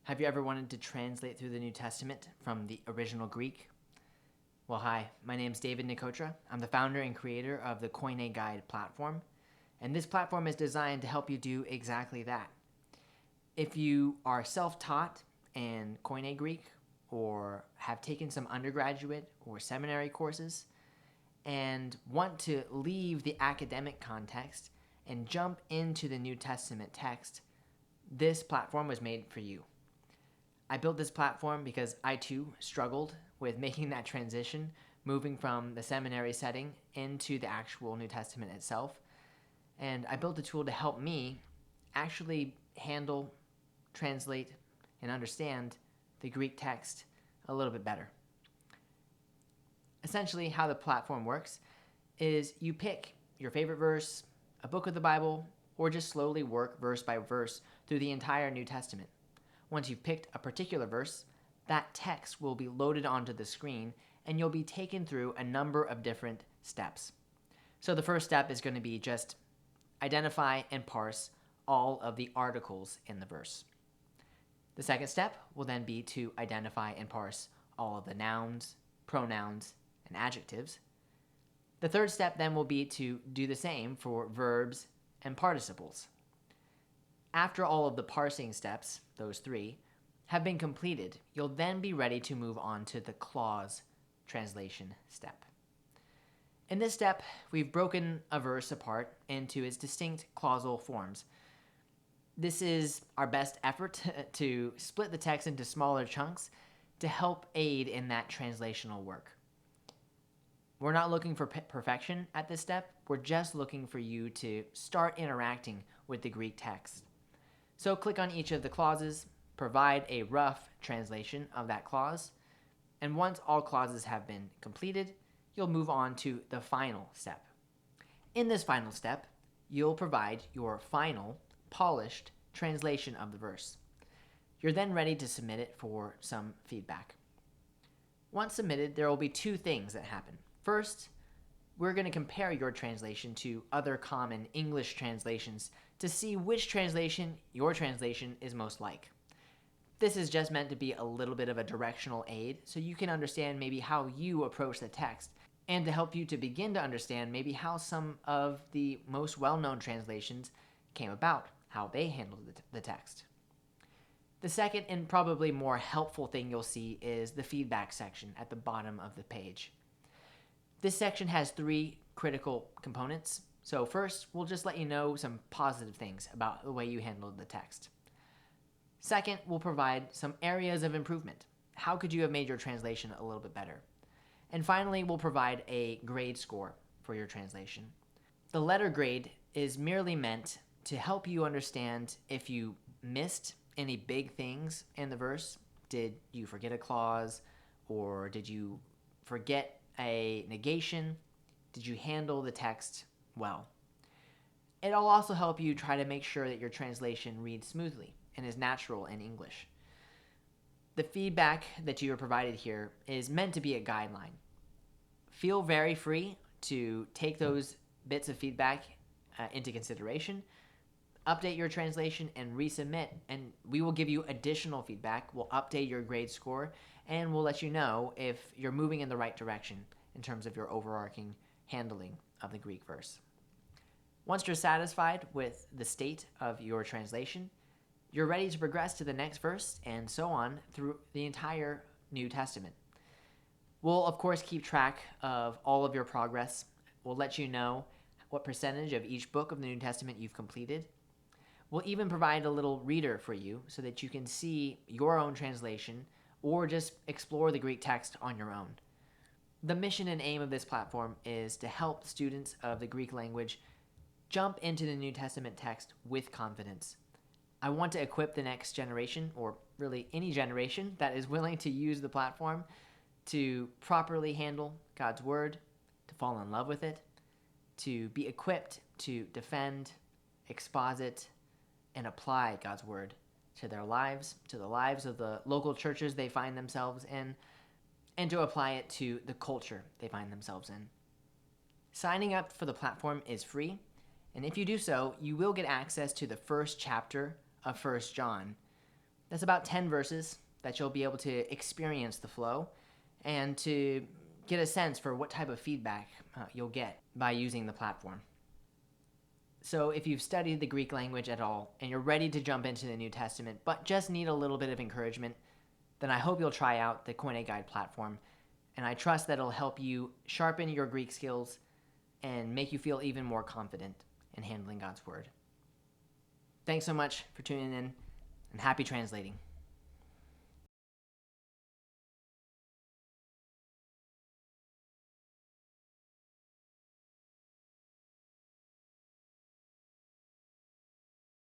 Have you ever wanted to translate through the New Testament from the original Greek? Well, hi, my name's David Nicotra. I'm the founder and creator of the Koine Guide platform, and this platform is designed to help you do exactly that. If you are self-taught in Koine Greek or have taken some undergraduate or seminary courses and want to leave the academic context and jump into the New Testament text, this platform was made for you. I built this platform because I too struggled with making that transition, moving from the seminary setting into the actual New Testament itself. And I built a tool to help me actually handle, translate, and understand the Greek text a little bit better. Essentially, how the platform works is you pick your favorite verse, a book of the Bible, or just slowly work verse by verse through the entire New Testament. Once you've picked a particular verse, that text will be loaded onto the screen and you'll be taken through a number of different steps. So the first step is going to be just identify and parse all of the articles in the verse. The second step will then be to identify and parse all of the nouns, pronouns, and adjectives. The third step then will be to do the same for verbs and participles. After all of the parsing steps, those three, have been completed, you'll then be ready to move on to the clause translation step. In this step, we've broken a verse apart into its distinct clausal forms. This is our best effort to split the text into smaller chunks to help aid in that translational work. We're not looking for perfection at this step, we're just looking for you to start interacting with the Greek text. So click on each of the clauses, provide a rough translation of that clause, and once all clauses have been completed, you'll move on to the final step. In this final step, you'll provide your final, polished translation of the verse. You're then ready to submit it for some feedback. Once submitted, there will be two things that happen. First, we're going to compare your translation to other common English translations to see which translation your translation is most like. This is just meant to be a little bit of a directional aid so you can understand maybe how you approach the text and to help you to begin to understand maybe how some of the most well-known translations came about, how they handled the text. The second and probably more helpful thing you'll see is the feedback section at the bottom of the page. This section has three critical components. So first, we'll just let you know some positive things about the way you handled the text. Second, we'll provide some areas of improvement. How could you have made your translation a little bit better? And finally, we'll provide a grade score for your translation. The letter grade is merely meant to help you understand if you missed any big things in the verse. Did you forget a clause? Or did you forget a negation? Did you handle the text well? It'll also help you try to make sure that your translation reads smoothly and is natural in English. The feedback that you are provided here is meant to be a guideline. Feel very free to take those bits of feedback into consideration, update your translation, and resubmit, and we will give you additional feedback. We'll update your grade score, and we'll let you know if you're moving in the right direction in terms of your overarching handling of the Greek verse. Once you're satisfied with the state of your translation, you're ready to progress to the next verse and so on through the entire New Testament. We'll, of course, keep track of all of your progress. We'll let you know what percentage of each book of the New Testament you've completed. We'll even provide a little reader for you so that you can see your own translation or just explore the Greek text on your own. The mission and aim of this platform is to help students of the Greek language jump into the New Testament text with confidence. I want to equip the next generation, or really any generation that is willing to use the platform, to properly handle God's Word, to fall in love with it, to be equipped to defend, exposit, and apply God's Word to their lives, to the lives of the local churches they find themselves in, and to apply it to the culture they find themselves in. Signing up for the platform is free, and if you do so, you will get access to the first chapter of 1 John. That's about 10 verses that you'll be able to experience the flow and to get a sense for what type of feedback you'll get by using the platform. So if you've studied the Greek language at all and you're ready to jump into the New Testament but just need a little bit of encouragement, then I hope you'll try out the Koine Guide platform, and I trust that it'll help you sharpen your Greek skills and make you feel even more confident in handling God's Word. Thanks so much for tuning in, and happy translating.